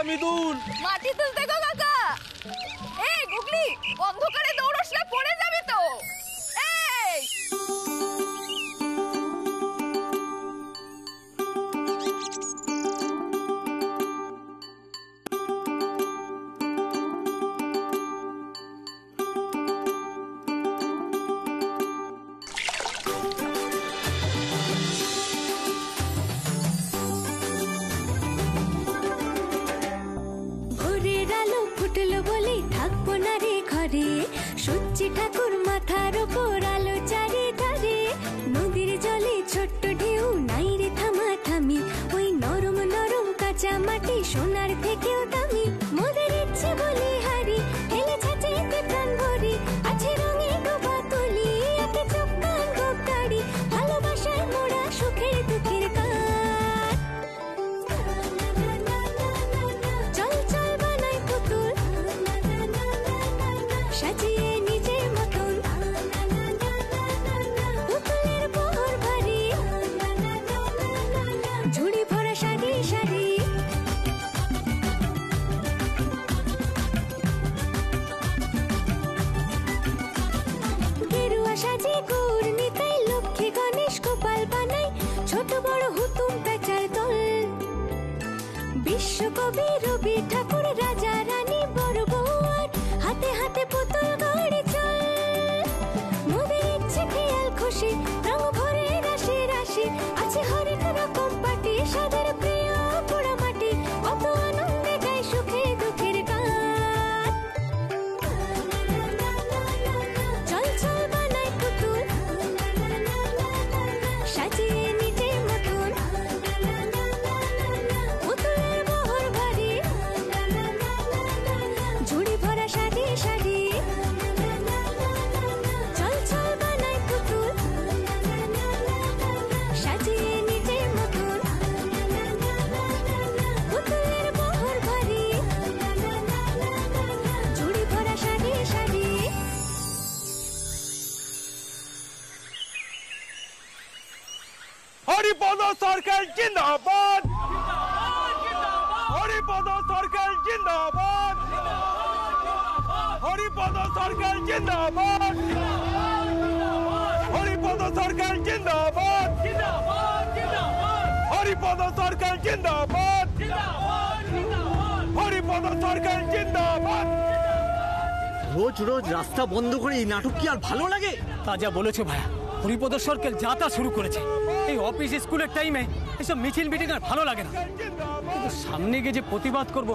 মিদুল মাটি তুলতে গো কাকা। এই গুগলি, অন্ধকারে দৌড়স না, পড়ে যাবি তো। এই সূর্যি ঠাকুর মাথার উপর আলো চারিধারে, নদীর জলে ছোট্ট ঢেউ নাই রে থামা থামি, ওই নরম নরম কাঁচা মাটি সোনার থেকেও দামি, মোদের ইচ্ছে বলে হারি হেলে ছাঁচেতে প্রাণ ভরি, আছে রঙে ডোবা তুলি একে চোখ কান গোপ দাড়ি, ভালোবাসায় মোড়া সুখের দুঃখের গান। চল চল বানাই পুতুল সাজিয়ে নিজের মতন, পুতুলের বহর ভারী ঝুড়ি ভরা সারি সারি, গেরুয়া সাজি গৌর নিতাই লক্ষ্মী গণেশ গোপাল বানাই, ছোট বড় হুতুম পেঁচার দল, বিশ্বকবি রবি ঠাকুর রাজা রানী বড় বউয়ার হাতে হাতে পুতুল গড়ে চল, মোদের ইচ্ছে খেয়াল খুশি রং ভরে রাশি রাশি, আছে হরেক রকম পাটি সাদের প্রিয় পোড়া মাটি, কত আনন্দে গাই সুখে দুঃখের গান। চল চল বানাই পুতুল সাজিয়ে নিজের মতন, পুতুলের বহর ভারী ঝুড়ি ভরা সারি সারি, চল চল বানাই পুতুল সাজিয়ে নিজের মতন, পুতুলের বহর ভারী ঝুড়ি ভরা সারি সারি। হরিপদ সরকার জিন্দাবাদ, হরিপদ সরকার জিন্দাবাদ, হরিপদ সরকার জিন্দাবাদ, হরিপদ সরকার জিন্দাবাদ, হরিপদ সরকার জিন্দাবাদ, হরিপদ সরকার জিন্দাবাদ। রোজ রোজ রাস্তা বন্ধ করে এই নাটক কি আর ভালো লাগে? তা যা বলেছো ভাইয়া, হরিপদ সরকার যাতা শুরু করেছে, এই অফিস স্কুলের টাইমে এসব মিছিল মিটিং আর ভালো লাগে না, কিন্তু সামনে গিয়ে যে প্রতিবাদ করব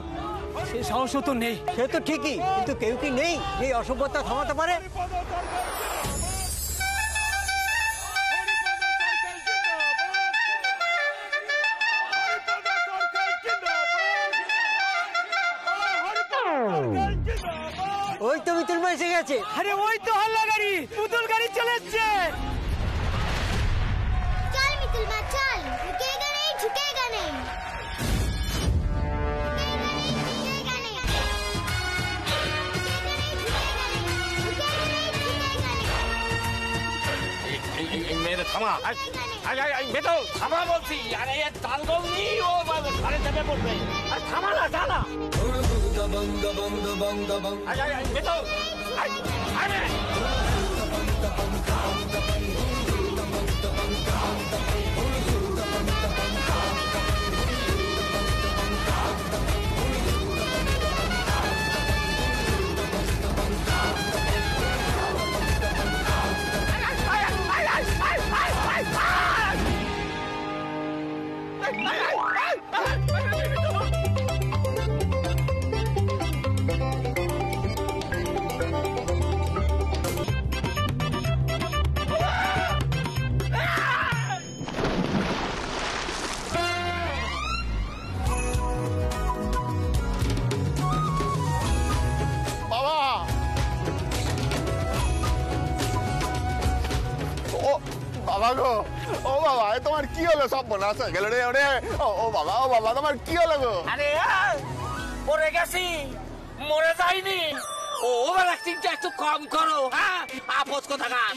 সে সাহসও তো নেই। সে তো ঠিকই, কিন্তু কেউ কি নেই যে অসভ্যতা থামাতে পারে? ওই তো মিতুল ভাই এসে গেছে। আরে ওই তো হাল্লা গাড়ি, পুতুল গাড়ি চলে এসছে। চল মিতুল মা চল, ঝুঁকেগা নেই ঝুঁকেগা নেই, মেরে থামা, বেটো থামা বলছি। আরে তালগোল নি, ও ঘরে চেপে পড়বে। আর থামা না, জানা বেটো আরে বাবা গো, ও বাবা, তোমার কি হলো? সব বোনাস হয়ে গেল রে ওরে। ও বাবা, তোমার কি হলো গো? আরে মরে গেছি, মরে যাইনি। ওভার অ্যাক্টিংটা একটু কম করো, হ্যাঁ? আপস কোথাকার।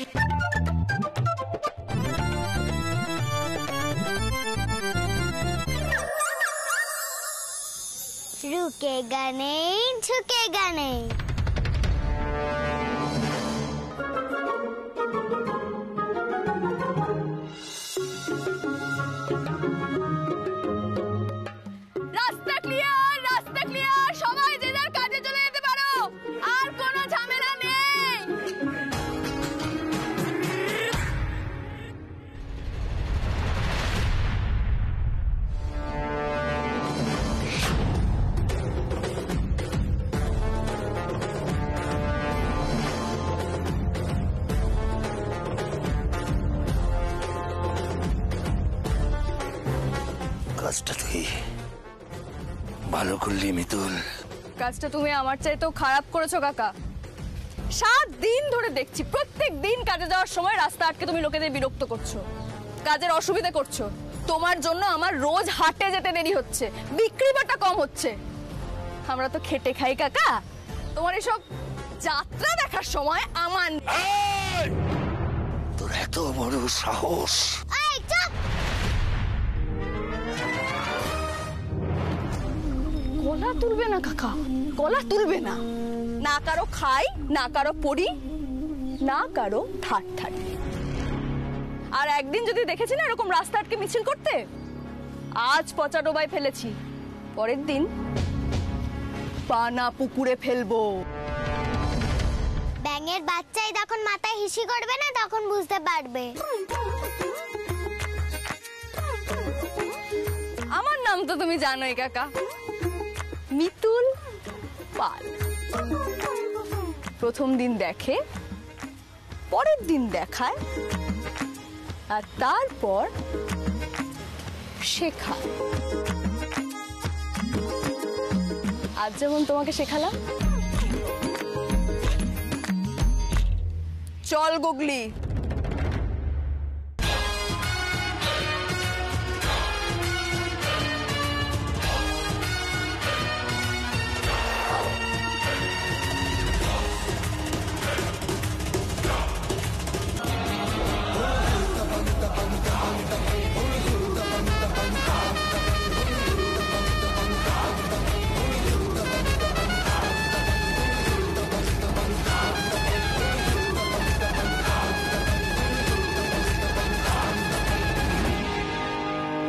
रुकेगा नहीं, झुकेगा नहीं। রাস্তা ক্লিয়ার, রাস্তা ক্লিয়ার, সবাই যে যার কাজে চলে যেতে পারো, আর কোনো ঝামেলা নেই। কাজটা তুই ভালো করলি মিতুল। কাজটা তুমি আমার চাইতেও খারাপ করেছো কাকা। 7 দিন ধরে দেখছি প্রত্যেক দিন কাজে যাওয়ার সময় রাস্তা আটকে তুমি লোকেদের বিরক্ত করছো, কাজের অসুবিধা করছো। তোমার জন্য আমার রোজ হাটে যেতে দেরি হচ্ছে, বিক্রি বাটা কম হচ্ছে। আমরা তো খেটে খাই কাকা, তোমার এসব যাত্রা দেখার সময় আমার নেই। তোর এত বড় সাহস! এই চুপ! গলা তুলবে না কাকা, গলা তুলবে না। না কারো খাই, না কারো পড়ি, না কারো ঠাট ঠাট। আর একদিন যদি দেখেছি না এরকম রাস্তা আটকে মিছিল করতে, আজ পচা ডোবায় ফেলেছি, পরের দিন পানা পুকুরে ফেলবো। ব্যাঙের বাচ্চাই যখন মাথায় হিসি করবে না তখন বুঝতে পারবে। আমার নাম তো তুমি জানোই কাকা, মিতুল পাল। প্রথম দিন দেখে, পরের দিন দেখায়, আর তারপর শেখায়। আজ যেমন তোমাকে শেখালাম। চল গুগলি।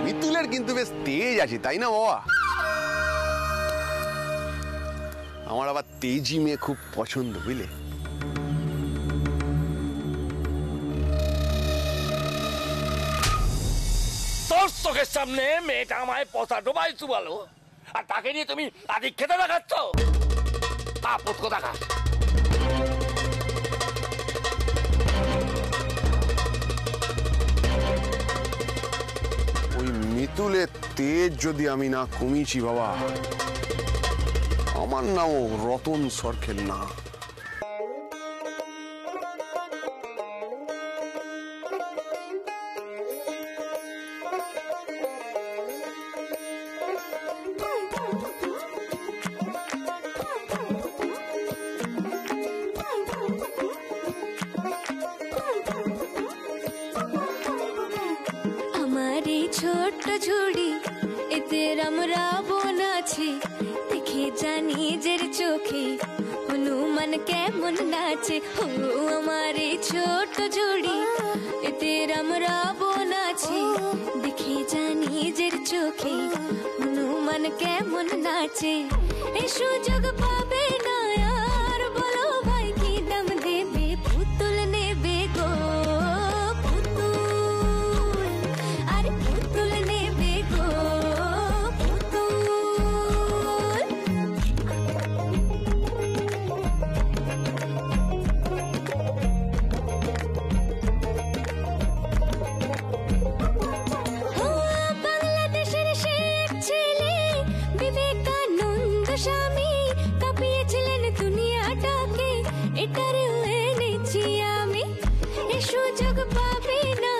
মিতুলের কিন্তু বেশ তেজ আছে, তাই না বাবা? আমার আবার তেজি মেয়ে খুব পছন্দ, বুঝলে? তোর চোখের সামনে মেয়েটা আমায় পচা ডোবাই চুবালো, আর তাকে নিয়ে তুমি আদিক খেতে দেখাচ্ছ? আপদ কোথাকার। ওই মিতুলের তেজ যদি আমি না কমিয়েছি বাবা, আমার নামও রতন সরখেল না। ছোট্ট ঝুড়ি এতে আমরা বোনাছি, দেখে জানি নিজের চোখে হনুমান কেমন নাচে। ও আমার এই ছোট্ট ঝুড়ি এতে আমরা বোনাছি, দেখে জানি নিজের চোখে হনুমান কেমন নাচে। এই সুযোগ পাবে না আর, বলো ভাই কি দাম দেবে? পুতুল নেবে গো স্বামী, কাঁপিয়েছিলেন দুনিয়াটাকে, এটারে এনেছি আমি। এ সুযোগ পাবে না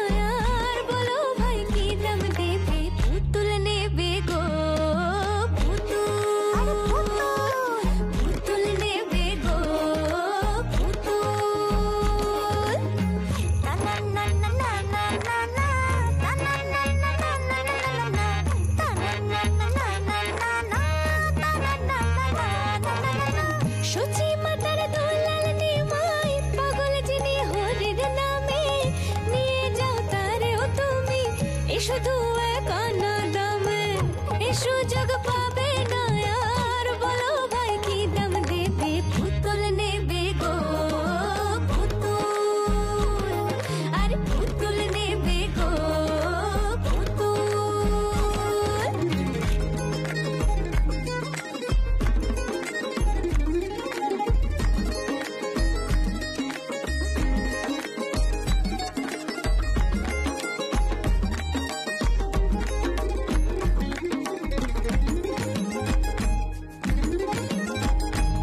সচি মাতার দোলাল নিমাই পাগল যিনি হরির নামে নিয়ে যাও তারেও তুমি এসো দু এক আনা দামে এ সুযোগ পাবে না আর বলো ভাই কি দাম দেবে পুতুল নেবে গো পুতুল আরে পুতুল নেবে গো পুতুল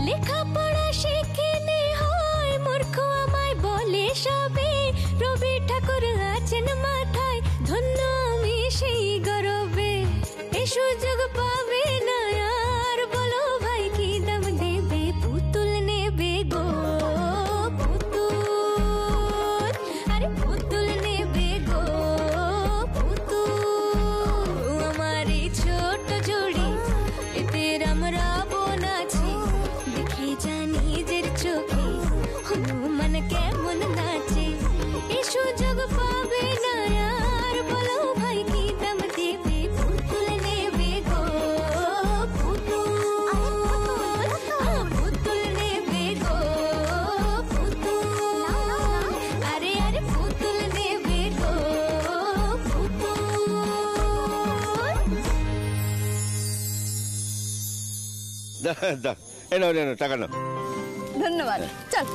লেখাপড়া শিখিনি হয় মূর্খ আমায় বলে সবে রবি ঠাকুর আছেন মাথায় ধন্য আমি সেই গরবে এ সুযোগ পাবে না আর বলো ভাই কি দাম দেবে পুতুল নেবে গো পুতুল আরে পুতুল নেবে গো পুতুল আমার এই ছোট জড়ি এতে রামরাবণ আছে দেখে জানি নিজের চোখে হনুমান কেমন নাচে এ সুযোগ পাবে না আর বলো ভাই কি দাম দেবে পুতুল নেবে গো পুতুল পুতুল নেবে গো পুতুল আরে আরে পুতুল নেবে গো পুতুল এনো টাকা না ধন্যবাদ চল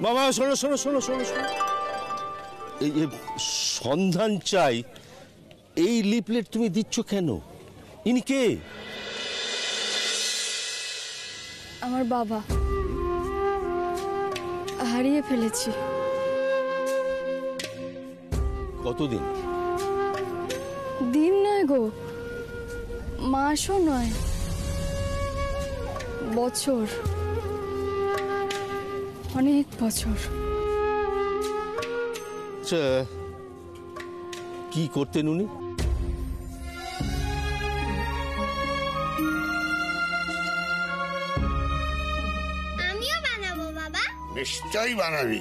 বাবা শোনো শোনো শোনো শোনো শোনো এই যে সন্ধান চাই এই লিফলেট তুমি দিচ্ছ কেন? ইনি কে? আমার বাবা হারিয়ে ফেলেছি। কতদিন? দিন নয় গো, মাসও নয়, বছর, অনেক বছর। আচ্ছা, কি করতেন উনি? আমিও বানাবো বাবা। নিশ্চয়ই বানাবি,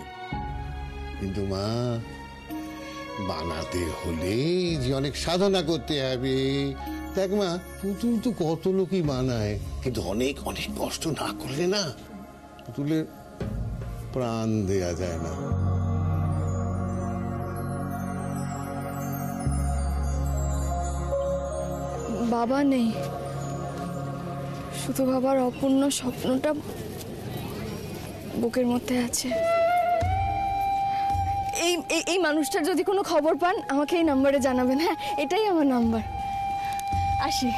কিন্তু মা বানাতে হলে যে অনেক সাধনা করতে হবে। দেখ মা, পুতুল তো কত লোকই বানায়, কিন্তু অনেক অনেক কষ্ট না করলে না পুতুলের প্রাণ দেয়া যায় না। বাবা নেই, শুধু বাবার অপূর্ণ স্বপ্নটা বুকের মধ্যে আছে। এই মানুষটার যদি কোনো খবর পান আমাকে এই নাম্বারে জানাবেন। হ্যাঁ, এটাই আমার নাম্বার। আসি।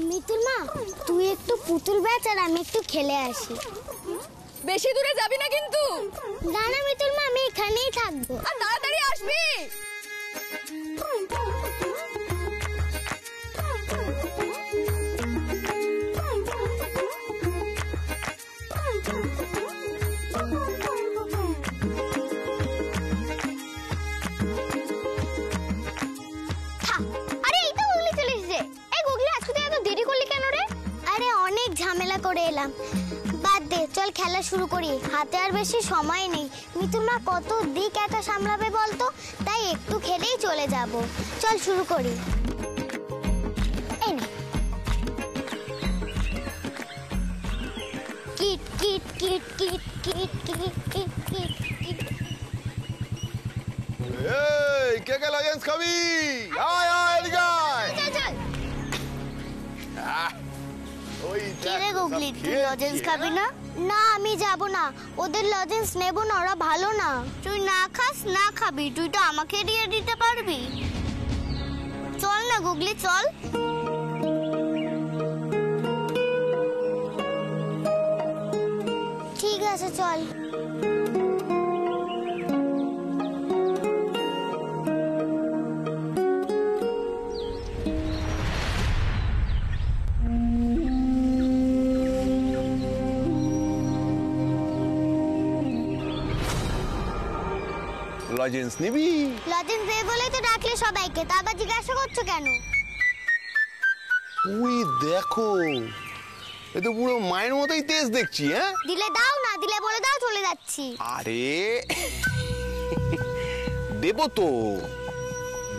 মিতুল মা, তুই একটু পুতুল বেচ আর আমি একটু খেলে আসি। বেশি দূরে যাবি না কিন্তু। না না মিতুল মা, আমি এখানেই থাকবো। আর তাড়াতাড়ি আসবি। আরে এই তো গুগলি চলে এসেছে। এই গুগলি, আজকে তুই এত দেরি করলি কেন রে? আরে অনেক ঝামেলা করে এলাম, বাদ দে, চল খেলা শুরু করি। হাতে আর বেশি সময় নেই। মিতুল মা কত দিক একা সামলাবে বলতো, তাই একটু খেলেই চলে যাব। চল শুরু করি। এই নে। Kit kit kit kit kit kit kit kit kit. এই কে কে লজেন্স খাবি? আয় আয় এদিকে আয়। চল চল। ওই কি রে গুগলি, তুই লজেন্স খাবি না? না, আমি যাব না, ওদের লজেন্স নেব না, ওরা ভালো না। তুই না খাস না খাবি, তুই তো আমাকে দিয়ে দিতে পারবি। চল না গুগলি, চল। ঠিক আছে চল। লজেন্স নিবি? লজেন্স দেবে বলেই তো ডাকলে সবাইকে, তা আবার জিজ্ঞাসা করছো কেন? তুই দেখো, এ তো পুরো মায়ের মতোই তেজ দেখছি। হ্যাঁ, দিলে দাও, না দিলে বলে দাও, চলে যাচ্ছি। আরে দেবো তো,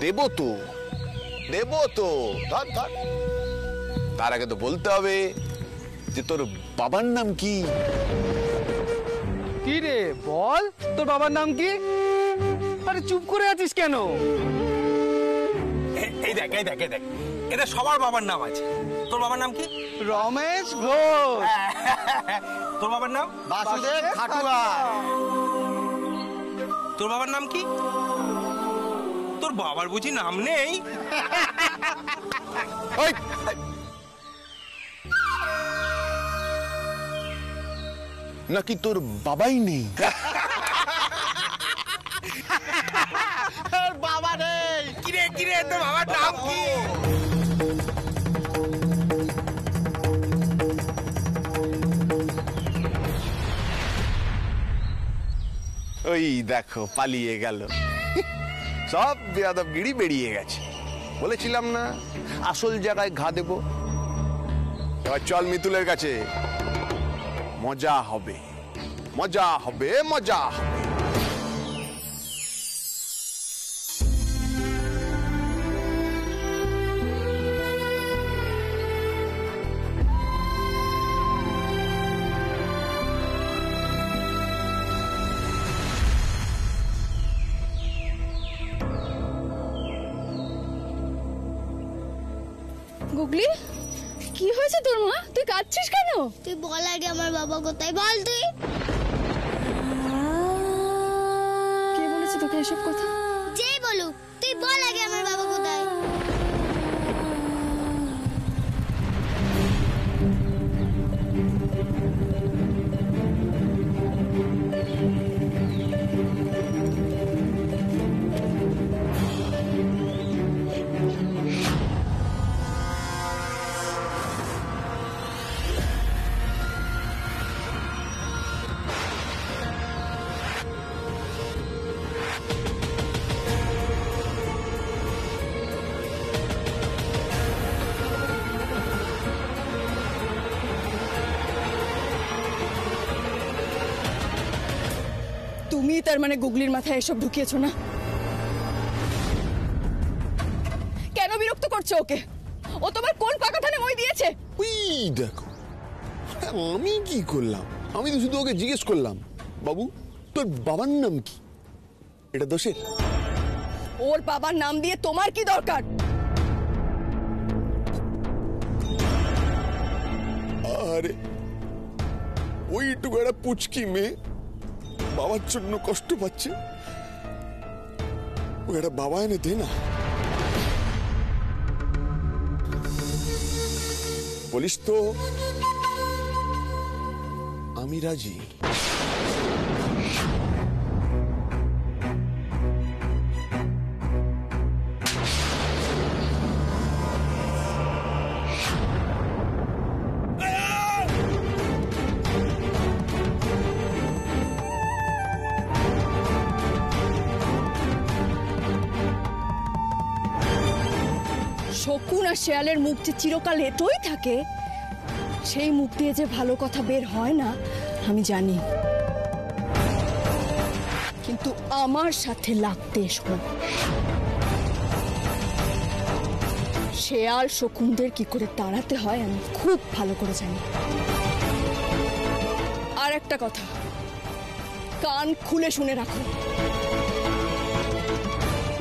দেবো তো, দেবো তো। ধর ধর, তার আগে তো বলতে হবে যে তোর বাবার নাম কি? কি রে বল, তোর বাবার নাম কি? আরে চুপ করে আছিস কেন? এই দেখ, এই দেখ, এই দেখ, এদের সবার বাবার নাম আছে। তোর বাবার নাম কি? রমেশ ঘোষ। তোর বাবার নাম? বাসুদেব খাটুয়া। তোর বাবার নাম কি? তোর বাবার বুঝি নাম নেই? ওই, নাকি তোর বাবাই নেই? বাবা রে, কিরে কিরে, তোর বাবার নাম কি? ওই দেখো পালিয়ে গেল, সব বেয়াদবগিরি বেরিয়ে গেছে। বলেছিলাম না আসল জায়গায় ঘা দেব। এবার চল মিতুলের কাছে, মজা হবে, মজা হবে, মজা হবে। গুগলি, কি হয়েছে তোর মা? তুই কাঁদছিস কেন? তুই বল আগে আমার বাবা কোথায়, বল তুই। কে বলেছে তোকে এসব কথা? যেই বলুক, তুই বল আগে আমার বাবা কোথায়। তুমি তার মানে গুগলির মাথায় এসব ঢুকিয়েছো না? কেন বিরক্ত করছো ওকে? ও তোমার কোন পাকাথানে মই দিয়েছে? ওই দেখো, আমি কি করলাম? আমি তো শুধু ওকে জিজ্ঞেস করলাম, বাবু তোর বাবার নাম কি? এটা দোষের? ওর বাবার নাম দিয়ে তোমার কি দরকার? আরে ওইটুকু একটা পুচকি মেয়ে বাবার জন্য কষ্ট পাচ্ছে, ও একটা বাবা এনে দে না। বলিস তো আমি রাজি। শকুন আর শেয়ালের মুখ যে চিরকাল এতই থাকে, সেই মুখ দিয়ে যে ভালো কথা বের হয় না আমি জানি, কিন্তু আমার সাথে লাগতে এসো না। শেয়াল শকুনদের কি করে তাড়াতে হয় আমি খুব ভালো করে জানি। আর একটা কথা, কান খুলে শুনে রাখো,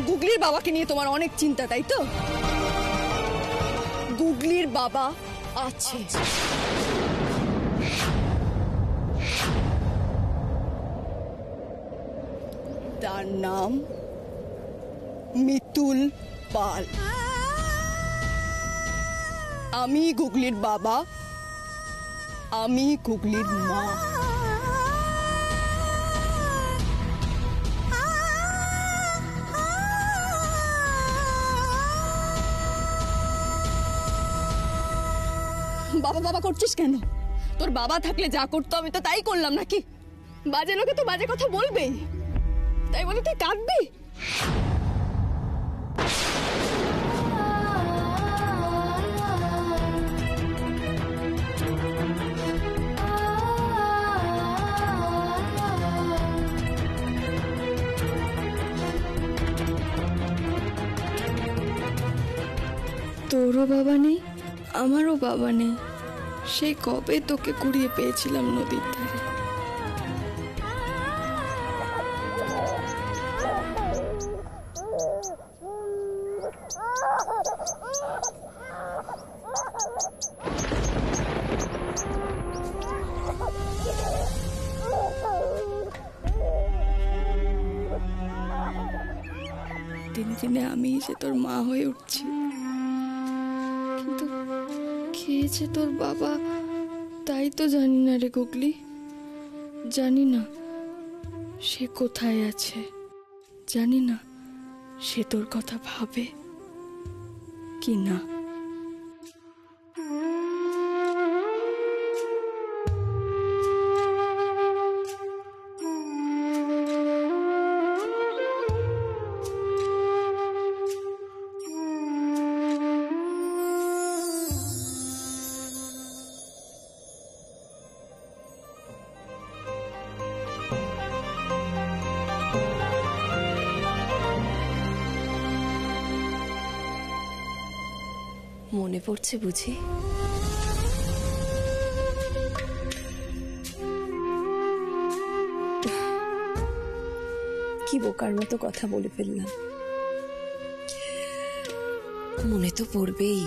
গুগলির বাবাকে নিয়ে তোমার অনেক চিন্তা, তাই তো? গুগলির বাবা আছে, তার নাম মিতুল পাল। আমি গুগলির বাবা, আমি গুগলির মা। বাবা বাবা করছিস কেন? তোর বাবা থাকলে যা করতো আমি তো তাই করলাম নাকি? বাজে লোকে তো বাজে কথা বলবেই। তাই বলে তুই কাঁদবি? তোরও বাবা নেই, আমারও বাবা নেই। সেই কবে তোকে কুড়িয়ে পেয়েছিলাম নদীর ধারে। দিনে দিনে আমি যে তোর মা হয়ে উঠছি, কিন্তু খেয়েছে তোর বাবা তাই তো জানি না রে গুগলি। জানি না সে কোথায় আছে, জানি না সে তোর কথা ভাবে কি না। মনে পড়ছে বুঝি? কি বোকার মতো কথা বলে ফেললাম। মনে তো পড়বেই।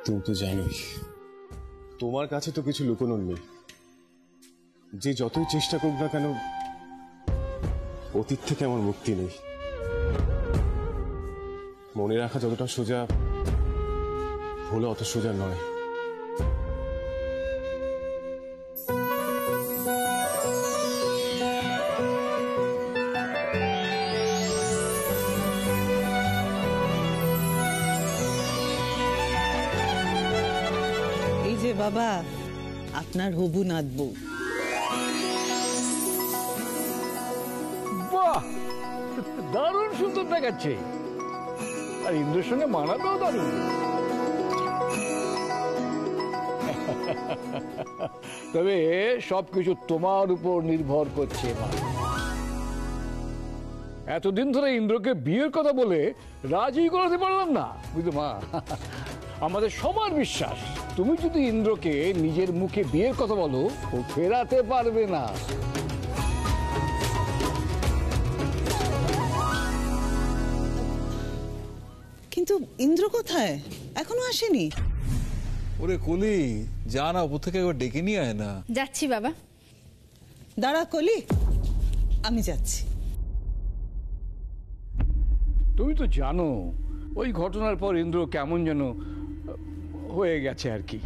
তুমি তো জানোই তোমার কাছে তো কিছু লুকোনোর নেই। যে যতই চেষ্টা করুক না কেন, অতীত থেকে আমার মুক্তি নেই। মনে রাখা যতটা সোজা, ভুলে অত সোজা নয়। এই যে বাবা, আপনার হবু নাতবু। বাহ, দারুণ সুন্দর দেখাচ্ছে। আর ইন্দ্রের সঙ্গে মানাতেও দারুণ। তবে সবকিছু তোমার উপর নির্ভর করছে মা। এতদিন ধরে ইন্দ্রকে বিয়ের কথা বলে রাজি করাতে পারলাম না, বুঝলো মা। আমাদের সবার বিশ্বাস, তুমি যদি ইন্দ্রকে নিজের মুখে বিয়ের কথা বলো, ও ফেরাতে পারবে না। কিন্তু ইন্দ্র কোথায়? এখনো আসেনি? ওরে কলি, যা না ওপর থেকে একবার ডেকে নিয়ে আয় না। যাচ্ছি বাবা। দাঁড়া কলি, আমি যাচ্ছি। তুমি তো জানো ওই ঘটনার পর ইন্দ্র কেমন যেন হয়ে গেছে আর কি।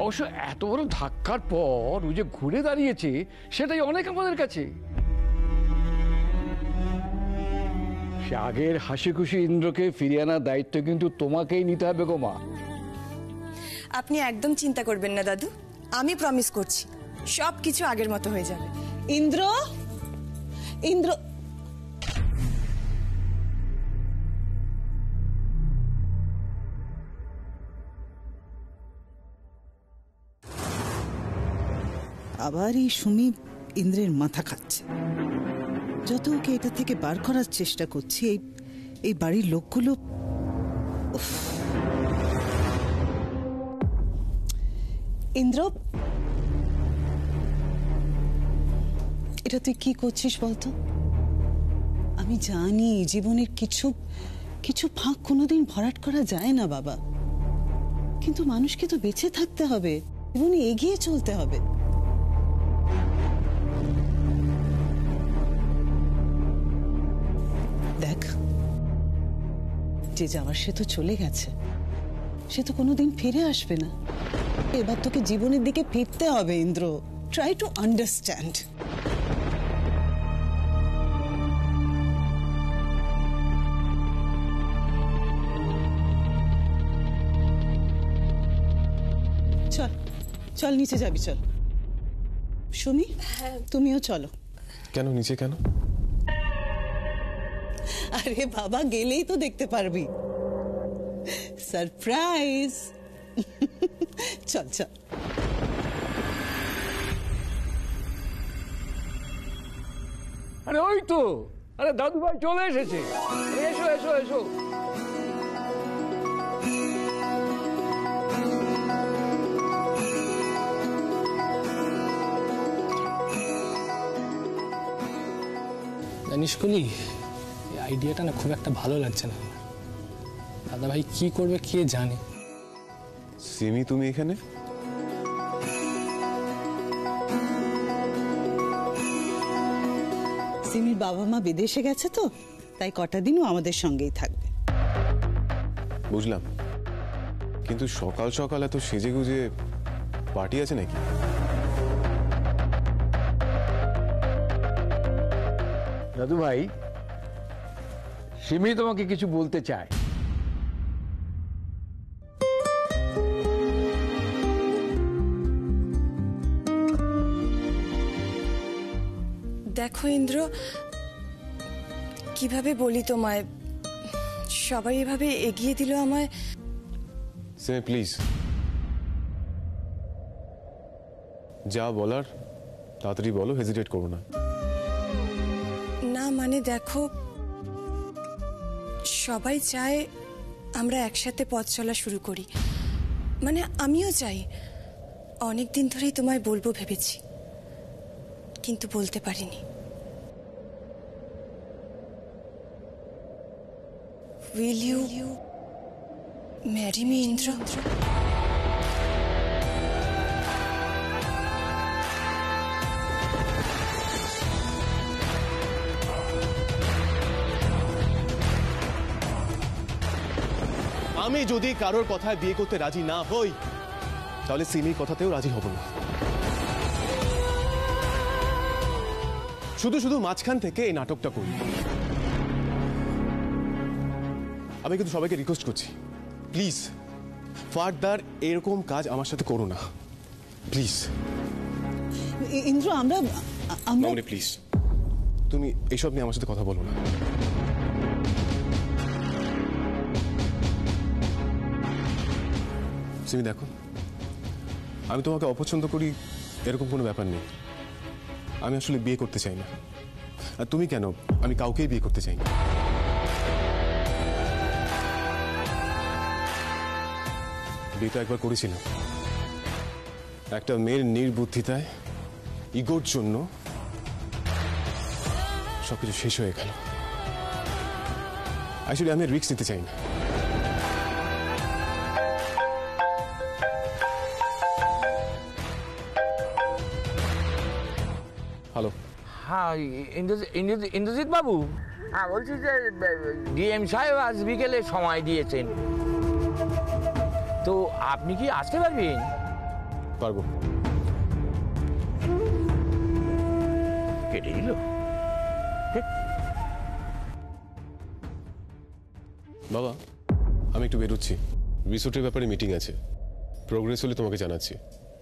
অবশ্য এত বড় ধাক্কার পর ও যে ঘুরে দাঁড়িয়েছে, সেটাই অনেক আমাদের কাছে। সে আগের হাসি খুশি ইন্দ্রকে ফিরিয়ে আনার দায়িত্ব কিন্তু তোমাকেই নিতে হবে গো মা। আপনি একদম চিন্তা করবেন না দাদু, আমি প্রমিস করছি সব কিছু আগের মতো হয়ে যাবে। ইন্দ্র, ইন্দ্র, আবার এই সুমি ইন্দ্রের মাথা খাচ্ছে। যত ওকে এটা থেকে বার করার চেষ্টা করছি, এই বাড়ির লোকগুলো। ইন্দ্র, এটা তুই কি করছিস বলতো? আমি জানি জীবনের কিছু কিছু ফাঁক কোনোদিন ভরাট করা যায় না বাবা, কিন্তু মানুষকে তো বেঁচে থাকতে হবে, জীবনে এগিয়ে চলতে হবে। দেখ, যে যাওয়ার সে তো চলে গেছে, সে তো কোনোদিন ফিরে আসবে না। এবার তোকে জীবনের দিকে ফিরতে হবে ইন্দ্র। Try to understand. চল চল নিচে যাবি, চল। সুমি, তুমিও চলো। কেন নিচে কেন? আরে বাবা, গেলেই তো দেখতে পারবি সারপ্রাইজ। চল চল। আরে ওই তো, আরে দাদু ভাই চলে এসেছে। আরে এসো এসো এসো। জানিস কলি, এই আইডিয়াটা না খুব একটা ভালো লাগছে না। দাদা ভাই কি করবে কে জানে। সিমি, তুমি এখানে? সিমির বাবা মা বিদেশে গেছে তো, তাই কটা দিনও আমাদের সঙ্গেই থাকবে। বুঝলাম, কিন্তু সকাল সকাল এত সেজে গুজে পার্টি আছে নাকি? দাদু ভাই, সিমি তোমাকে কিছু বলতে চায়। দেখো ইন্দ্র, কিভাবে বলি তোমায়, সবাই এভাবে এগিয়ে দিল আমায়। সিমি প্লিজ, যা বলার তাড়াতাড়ি বলো, হেজিটেট করো না। না মানে দেখো, সবাই চায় আমরা একসাথে পথ চলা শুরু করি, মানে আমিও চাই। অনেক দিন ধরেই তোমায় বলবো ভেবেছি, কিন্তু বলতে পারিনি। Will you marry me, Indra? আমি যদি কারোর কথায় বিয়ে করতে রাজি না হই, তাহলে সিমির কথাতেও রাজি হব না। শুধু শুধু মাঝখান থেকে এই নাটকটা করি। আমি কিন্তু সবাইকে রিকোয়েস্ট করছি, প্লিজ ফার্দার এরকম কাজ আমার সাথে করো না, প্লিজ। ইন্দ্র, আমরা মামনি প্লিজ, তুমি এইসব নিয়ে আমার সাথে কথা বলো না। সিমি দেখো, আমি তোমাকে অপছন্দ করি এরকম কোনো ব্যাপার নেই। আমি আসলে বিয়ে করতে চাই না। আর তুমি কেন, আমি কাউকেই বিয়ে করতে চাই না। বিয়ে তো একবার করেছিলাম, একটা মেয়ের নির্বুদ্ধিতায়, ইগোর জন্য সবকিছু শেষ হয়ে গেল। আসলে আমি রিস্ক নিতে চাই না। হ্যালো, হ্যাঁ ইন্দ্রজিৎ বাবু, হ্যাঁ বলছি যে ডিএম সাহেব আজ বিকেলে সময় দিয়েছেন, তো আপনি কি আসতে পারবেন? পারবো। কেটে দিল। বাবা, আমি একটু বেরোচ্ছি, রিসোর্টের ব্যাপারে মিটিং আছে, প্রোগ্রেস হলে তোমাকে জানাচ্ছি।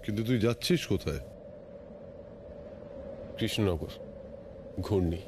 কিন্তু তুই যাচ্ছিস কোথায়? কৃষ্ণনগর, ঘূর্ণি।